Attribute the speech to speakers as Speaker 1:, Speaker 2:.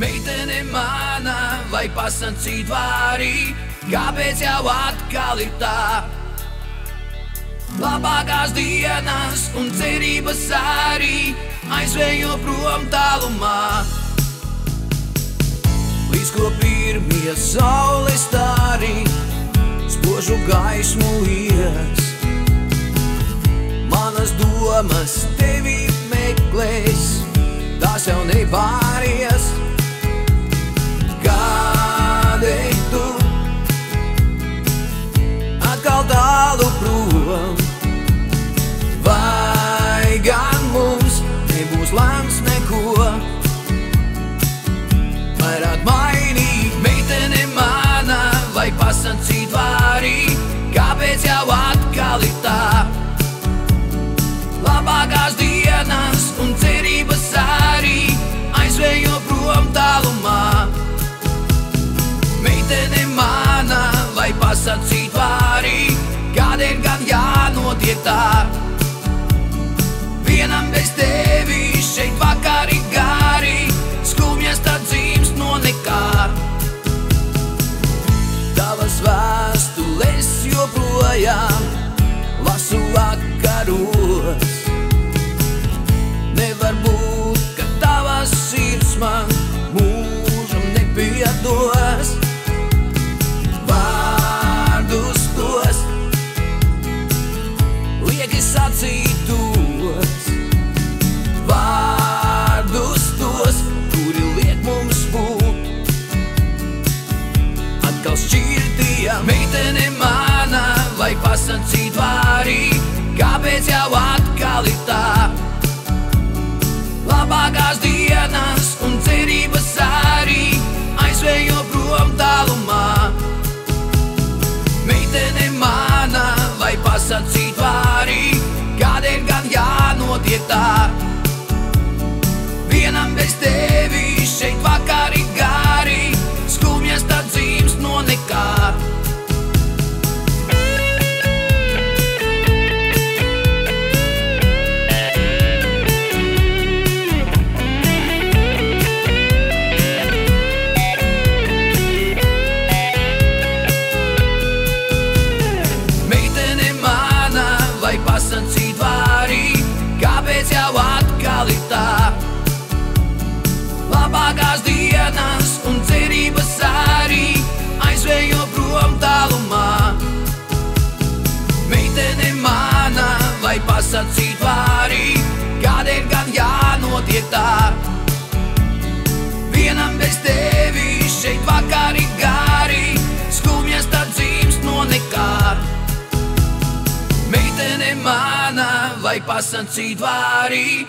Speaker 1: Meitene mana, vai pasacīt vārī, kāpēc jau atkal ir tā? Labākās dienas un cerības arī aizvējo prom tālumā. Līdz ko pirmie saules stāri spožu gaismu ies, manas domas tevi meklēs, tās jau nepāries. Kādēļ tu atkal tālu prom? Vai gan mums nebūs lemts neko vairāk mainīt? Meitene mana, vai pasacīt vārī, kāpēc jau atkal ir tā? Labākās dienas un cerības arī aizvējo prom tālumā. Meitene mana, vai pasacīt vārī, kādēļ gan jānotiek tā? Vienam bez tevi šeit vakari gari, skumjas tad dzīvs no nekā. Tavas vēstules joprojām lasu vakaros. Nevar būt, ka tavas sirds man mūžam nepiedos. Vārdus tos lieki sacītos, vārdus tos, kuri liek mums būt atkal šķirtiem. Meitene mana, vai pasacīt vārī, kāpēc jau atkal ir tā? Labākās dienas un cerības arī aizvējo prom tālumā. Meitene mana, vai pasacīt vārī, kādēļ gan jānotiek tā? Vienam bez tevi šeit vakari gari, skumjas tad dzīvs no nekā. Pasacīt vārī, kāpēc jau atkal ir tā? Labākās dienas un cerības arī aizvējo prom tālumā. Meitene mana, vai pasacīt vārī, kādēļ gan jānotiek tā? Vienam bez tevi šeit vakari gari, skumjas tad dzīvs no nekā. Meitene mana, vai pasacīt vārī,